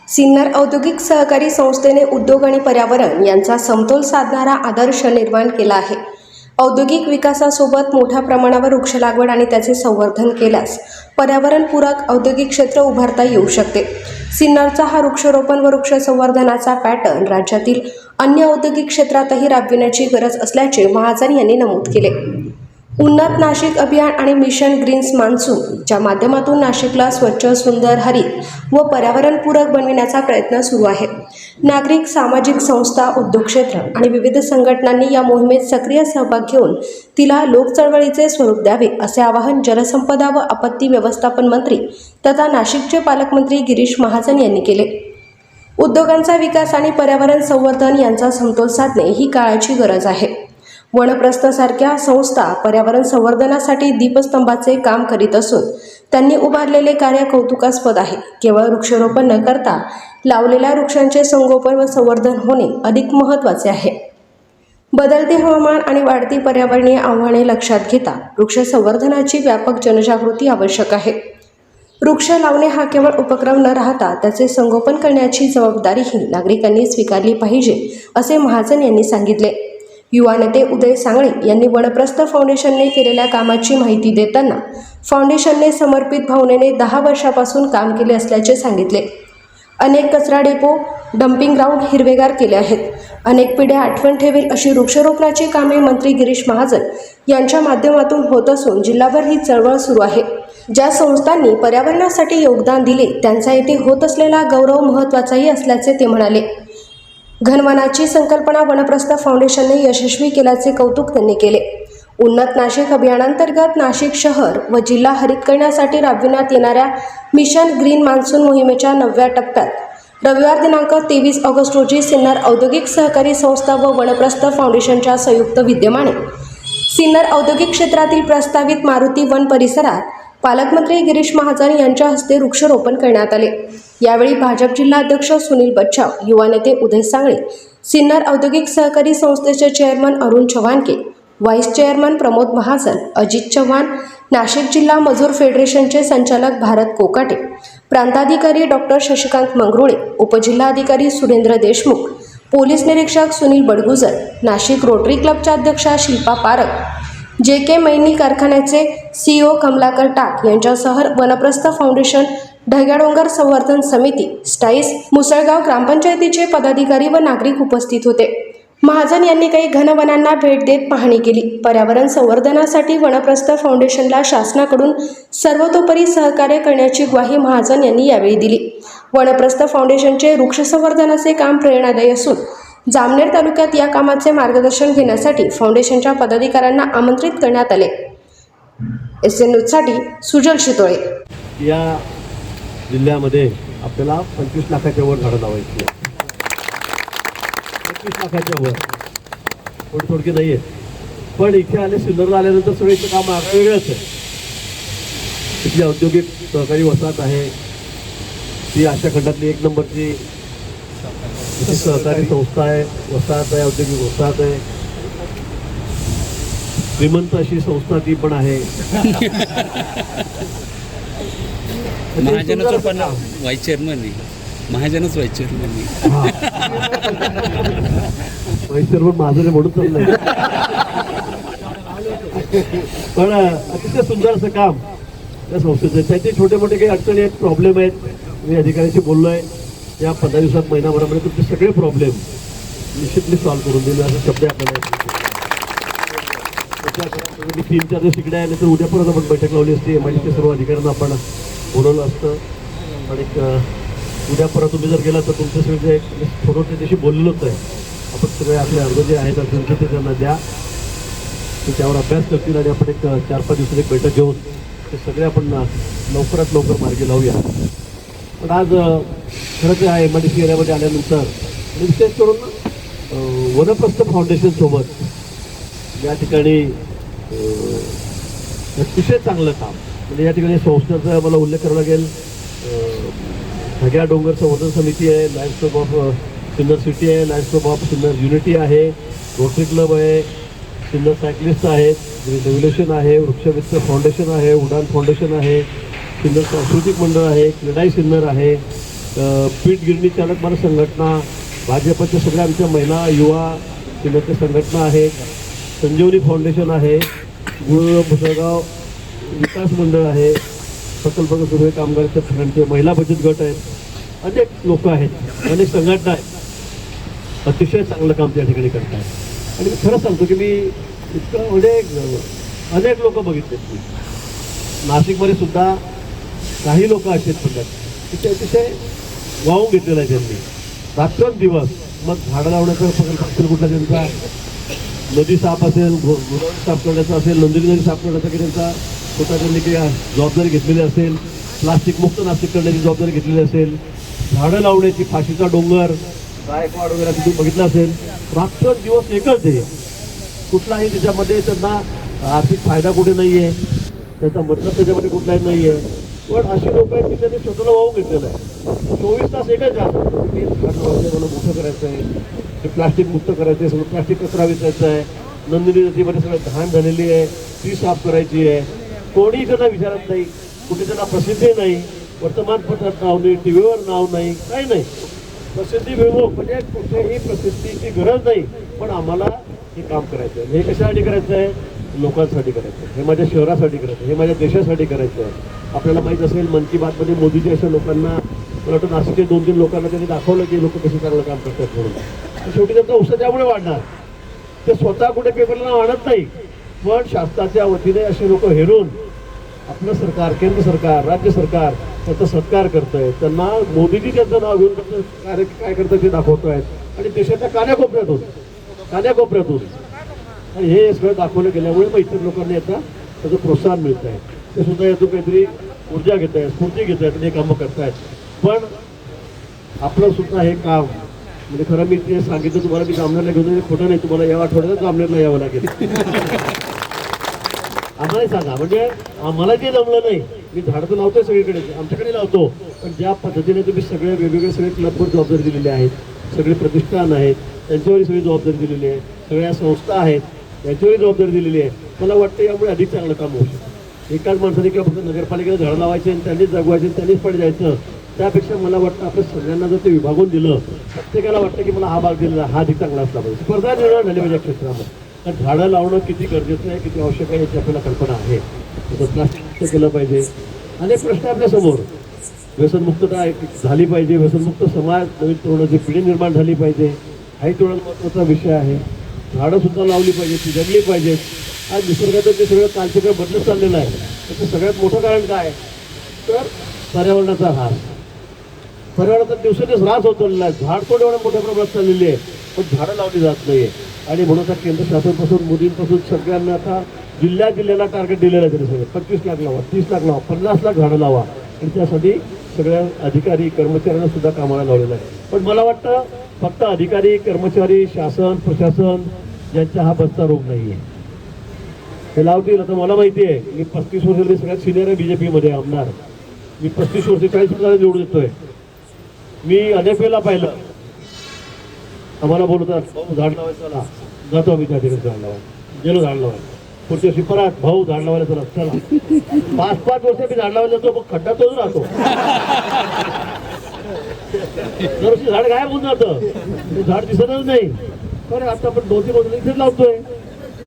सिन्नर औद्योगिक सहकारी संस्थेने उद्योग आणि पर्यावरण यांचा समतोल साधणारा आदर्श निर्माण केला आहे. औद्योगिक विकासासोबत मोठ्या प्रमाणावर वृक्ष लागवड आणि त्याचे संवर्धन केल्यास पर्यावरणपूरक औद्योगिक क्षेत्र उभारता येऊ शकते. सिन्नरचा हा वृक्षारोपण व वृक्ष संवर्धनाचा पॅटर्न राज्यातील अन्य औद्योगिक क्षेत्रातही राबविण्याची गरज असल्याचे महाजन यांनी नमूद केले. उन्नत नाशिक अभियान आणि मिशन ग्रीन्स मान्सूनच्या माध्यमातून नाशिकला स्वच्छ, सुंदर, हरित व पर्यावरणपूरक बनविण्याचा प्रयत्न सुरू आहे. नागरिक, सामाजिक संस्था, उद्योग क्षेत्र आणि विविध संघटनांनी या मोहिमेत सक्रिय सहभाग घेऊन तिला लोकचळवळीचे स्वरूप द्यावे असे आवाहन जलसंपदा व आपत्ती व्यवस्थापन मंत्री तथा नाशिकचे पालकमंत्री गिरीश महाजन यांनी केले. उद्योगांचा विकास आणि पर्यावरण संवर्धन यांचा समतोल साधणे ही काळाची गरज आहे. वनप्रस्थासारख्या संस्था पर्यावरण संवर्धनासाठी दीपस्तंभाचे काम करीत असून त्यांनी उभारलेले कार्य कौतुकास्पद आहे. केवळ वृक्षारोपण न करता लावलेल्या वृक्षांचे संगोपन व संवर्धन होणे अधिक महत्त्वाचे आहे. बदलते हवामान आणि वाढती पर्यावरणीय आव्हाने लक्षात घेता वृक्ष संवर्धनाची व्यापक जनजागृती आवश्यक आहे. वृक्ष लावणे हा केवळ उपक्रम न राहता त्याचे संगोपन करण्याची जबाबदारीही नागरिकांनी स्वीकारली पाहिजे असे महाजन यांनी सांगितले. युवा नेते उदय सांगळे यांनी वनप्रस्थ फाउंडेशनने केलेल्या कामाची माहिती देताना फाउंडेशनने समर्पित भावनेने 10 वर्षापासून काम केले असल्याचे सांगितले. अनेक कचरा डेपो, डम्पिंग ग्राउंड हिरवेगार केले आहेत. अनेक पिढ्या आठवण ठेवेल अशी वृक्षारोपणाची कामे मंत्री गिरीश महाजन यांच्या माध्यमातून होत असून जिल्हाभर ही चळवळ सुरू आहे. ज्या संस्थांनी पर्यावरणासाठी योगदान दिले त्यांचा येथे होत असलेला गौरव महत्त्वाचाही असल्याचे ते म्हणाले. घनवनाची संकल्पना वनप्रस्थ फाउंडेशनने यशस्वी केल्याचे कौतुक त्यांनी केले. उन्नत नाशिक अभियानांतर्गत नाशिक शहर व जिल्हा हरित करण्यासाठी राबविण्यात येणाऱ्या मिशन ग्रीन मान्सून मोहिमेच्या 9व्या टप्प्यात रविवार दिनांक 23 ऑगस्ट रोजी सिन्नर औद्योगिक सहकारी संस्था व वनप्रस्थ फाउंडेशनच्या संयुक्त विद्यमाने सिन्नर औद्योगिक क्षेत्रातील प्रस्तावित मारुती वन परिसरात पालकमंत्री गिरीश महाजन यांच्या हस्ते वृक्षारोपण करण्यात आले. यावेळी भाजप जिल्हाध्यक्ष सुनील बच्छाव, युवा नेते उदय सांगळे, सिन्नर औद्योगिक सहकारी संस्थेचे chairman Arun Chavhanke, vice chairman Pramod Mahajan, Ajit Chavan, Nashik जिल्हा मजूर फेडरेशनचे संचालक भारत कोकाटे, प्रांताधिकारी डॉक्टर शशिकांत मंगरुळे, उपजिल्हाधिकारी सुरेंद्र देशमुख, पोलीस निरीक्षक सुनील बडगुजर, नाशिक रोटरी क्लबच्या अध्यक्षा शिल्पा पारख, JK मैनी कारखान्याचे CEO कमलाकर टाक यांच्यासह वनप्रस्थ फाउंडेशन, ढग्याडोंगर संवर्धन समिती, स्टाईस, मुसळगाव ग्रामपंचायतीचे पदाधिकारी व नागरिक उपस्थित होते. महाजन यांनी काही घनवनांना भेट देत पाहणी केली. पर्यावरण संवर्धनासाठी वनप्रस्थ फाउंडेशनला शासनाकडून सर्वतोपरी सहकार्य करण्याची ग्वाही महाजन यांनी यावेळी दिली. वनप्रस्थ फाउंडेशनचे वृक्ष संवर्धनाचे काम प्रेरणादायी असून जामनेर तालुक्यात या कामाचे मार्गदर्शन घेण्यासाठी फाउंडेशनच्या पदाधिकाऱ्यांना आमंत्रित करण्यात आले. SN न्यूजसाठी सुजल शितोळे. या जिल्ह्यामध्ये आपल्याला 25 लाखाच्या वर झाडं लावायची. 25 लाखाच्या वर थोडकी नाही आहे. पण इथे आले, सिन्नरला आल्यानंतर सगळीचं काम वेगळंच आहे. इथली औद्योगिक सहकारी वसाहत आहे. ती आशिया खंडातली 1 नंबरची सहकारी संस्था आहे, वसाहत आहे, औद्योगिक वसाहत आहे. श्रीमंत अशी संस्था ती पण आहे. महाजनच पण व्हाईस चेअरमन आहे. महाजनच व्हाईस चेअरमन आहे. व्हाईस चेअरमन महाजन म्हणून चाललंय. पण अतिशय सुंदर असं काम त्या संस्थेचं. त्याचे छोटे मोठे काही अडचणी आहेत, प्रॉब्लेम आहेत. मी अधिकाऱ्यांशी बोललोय. या 15 दिवसात, महिनाभरामध्ये तुमचे सगळे प्रॉब्लेम निश्चितली सॉल्व्ह करून दिले असा शब्द आपल्याला. 3-4 दिवस इकडे आले तर उद्या परत आपण बैठक लावली असती. MIDCच्या सर्व अधिकाऱ्यांना आपण बोलवलं असतं. आणि उद्या परत तुम्ही जर गेला तर तुमचे सगळे थोडं त्याच्याशी बोललेलोच आहे. आपण सगळे आपले अर्ज जे आहेत अर्जांचे ते त्यांना द्या. ते त्यावर अभ्यास करतील आणि आपण एक 4-5 दिवसात एक बैठक घेऊन ते सगळे आपण लवकरात लवकर मार्गी लावूया. पण आज खरंच या MIDC एरियामध्ये आल्यानंतर आणि विशेष करून वनप्रस्थ फाउंडेशनसोबत या ठिकाणी अतिशय चांगलं काम, म्हणजे या ठिकाणी संस्थेचा मला उल्लेख करावा लागेल. ढग्या डोंगर संवर्धन समिती आहे, Lions club of Sinnar city आहे, Lions club of Sinnar unity आहे, रोटरी क्लब आहे, सिन्नर सायक्लिस्ट आहेत, रेव्होल्युशन आहे, वृक्षमित्र फाउंडेशन आहे, उडान फाउंडेशन आहे, सिन्नर सांस्कृतिक मंडळ आहे, क्रीडाई सिन्नर आहे, पीठ गिरणी चालक मानस संघटना, भाजपच्या सगळ्या आमच्या महिला युवा केंद्राच्या संघटना आहेत, संजीवनी फाउंडेशन आहे, मुसळगाव विकास मंडळ आहे, प्रकल्प कामगारांच्या संघटनेचे महिला बचत गट आहेत, अनेक लोक आहेत, अनेक संघटना आहेत. अतिशय चांगलं काम त्या ठिकाणी करत आहेत. आणि मी खरं सांगतो की मी इतकं म्हणजे अनेक लोक बघितलेत. मी नाशिकमध्ये सुद्धा काही लोक असे आहेत की ते अतिशय वाहून घेतलेलं आहे त्यांनी रात्रंदिवस. मग झाडं लावण्याचा प्रकल्प कुठला त्यांचा, नदी साफ असेल, गोदावरी साफ करण्याचा असेल, नंदिनी नदी साफ करण्याचा की त्यांचा स्वतः त्यांनी काही जबाबदारी घेतलेली असेल, प्लास्टिक मुक्त नाशिक करण्याची जबाबदारी घेतलेली असेल, झाडं लावण्याची, फाशीचा डोंगर, गायकवाड वगैरे तुम्ही बघितलं असेल. रात्रंदिवस एकच आहे. कुठलाही त्याच्यामध्ये त्यांना आर्थिक फायदा कुठे नाही आहे, त्याचा मतलब त्याच्यामध्ये कुठलाही नाही आहे. पण अशी लोक आहेत की त्यांनी स्वतःला वाहून घेतलेलं आहे. 24 तास एकच जातं, मला मोठं करायचं आहे, ते प्लास्टिक मुक्त करायचं आहे, सगळं प्लास्टिक कचरा विकायचा आहे, नंदिनी नदीमध्ये सगळं घाण झालेली आहे ती साफ करायची आहे. कोणी त्यांना विचारत नाही, कुठे त्यांना प्रसिद्धी नाही, वर्तमानपत्रात नाव नाही, टी व्हीवर नाव नाही, काही नाही. प्रसिद्धी मिळवू म्हणजे कुठेही प्रसिद्धीची गरज नाही. पण आम्हाला हे काम करायचं आहे. हे कशासाठी करायचं आहे? लोकांसाठी करायचं आहे, हे माझ्या शहरासाठी करायचं आहे, हे माझ्या देशासाठी करायचं आहे. आपल्याला माहीत असेल मन की बातमध्ये मोदीजी अशा लोकांना, मला वाटतं नाशिकचे 2-3 लोकांना त्यांनी दाखवलं की लोक कशी चांगलं काम करतात म्हणून. शेवटी त्यांचा उत्साह त्यामुळे वाढणार. ते स्वतः कुठे पेपरला आणत नाही, पण शासनाच्या वतीने असे लोक हेरून आपलं सरकार, केंद्र सरकार, राज्य सरकार त्याचा सत्कार करत आहे. त्यांना मोदीजी त्यांचं नाव घेऊन त्यांचं कार्य काय करतात ते दाखवत आहेत. आणि देशाच्या कान्याकोपऱ्यातून आणि हे सगळं दाखवलं गेल्यामुळे मग इतर लोकांना याचा त्याचं प्रोत्साहन मिळत आहे. ते सुद्धा यातून काहीतरी ऊर्जा घेत आहेत, स्फूर्ती घेत आहेत आणि हे कामं करतायत. पण आपलं सुद्धा हे काम म्हणजे खरं मी ते सांगितलं तुम्हाला की जामनेरला घेऊन खोटं नाही, तुम्हाला या आठवड्यात जामनेरला यावं लागेल. आम्हाला सांगा, म्हणजे आम्हाला जे जमलं नाही, मी झाडं तर लावतोय सगळीकडे, आमच्याकडे लावतो, पण ज्या पद्धतीने तुम्ही सगळे वेगवेगळे सगळे क्लबवर जबाबदारी दिलेली आहेत, सगळे प्रतिष्ठान आहेत त्यांच्यावरही सगळी जबाबदारी दिलेली आहे, सगळ्या संस्था आहेत त्यांच्यावरही जबाबदारी दिलेली आहे. मला वाटतं यामुळे अधिक चांगलं काम होऊ शकतं. एकाच माणसाने किंवा फक्त नगरपालिकेला झाडं लावायचे आणि त्यांनीच जगवायचे आणि त्यांनीच पडे जायचं, त्यापेक्षा मला वाटतं आपण सगळ्यांना जर ते विभागून दिलं, प्रत्येकाला वाटतं की मला हा भाग दिलेला, हा अधिक चांगला असला पाहिजे. स्पर्धा निर्माण झाली पाहिजे क्षेत्रामध्ये. कारण झाडं लावणं किती गरजेचं आहे, किती आवश्यक आहे याची आपल्याला कल्पना आहे. प्लास्टिक मुक्त केलं पाहिजे. अनेक प्रश्न आपल्यासमोर, व्यसनमुक्तता झाली पाहिजे, व्यसनमुक्त समाज, नवीन तरुणाची पिढी निर्माण झाली पाहिजे, हाही तेवढा महत्त्वाचा विषय आहे. झाडं सुद्धा लावली पाहिजे, ती जगली पाहिजेत. आज निसर्गाचं ते सगळं कालचक्र बदलत चाललेलं आहे. त्याचं सगळ्यात मोठं कारण काय तर पर्यावरणाचा ऱ्हास. पर्यावरणाचा दिवसेंदिवस ऱ्हास होत चाललेला आहे. झाडतोड एवढ्या मोठ्या प्रमाणात चाललेली आहे, पण झाडं लावली जात नाही आहे. आणि म्हणून आता केंद्र शासनापासून मोदींपासून सगळ्यांना आता जिल्ह्याला टार्गेट दिलेलं आहे. तरी सगळं 25 लाख लावा, 30 लाख लावा, 50 लाख झाडं लावा. आणि त्यासाठी सगळ्या अधिकारी कर्मचाऱ्यांना सुद्धा कामाला लावलेलं आहे. पण मला वाटतं फक्त अधिकारी कर्मचारी, शासन प्रशासन यांचा हा बसता रोग नाही आहे. ते लावतील. आता मला माहिती आहे, मी 35 वर्षांनी सगळ्यात सिनियर आहे बीजेपीमध्ये आमदार. मी 35 वर्ष 40 वर्षाला निवडून येतोय. मी अनेक वेळेला पाहिलं, आम्हाला बोलतात भाऊ झाड लावायला, जातो आम्ही त्या ठिकाणी झाड लावायला, गेलो झाड लावायला. पुढच्या वर्षी परत भाऊ झाड लावायला चला, चला 5-5 वर्ष मी झाड लावायला जातो, मग खड्डा तोच राहतो. दरवर्षी झाड गायब होऊन जातं, ते झाड दिसतच नाही. खरं आता आपण 2-3 वर्ष इथेच लावतोय.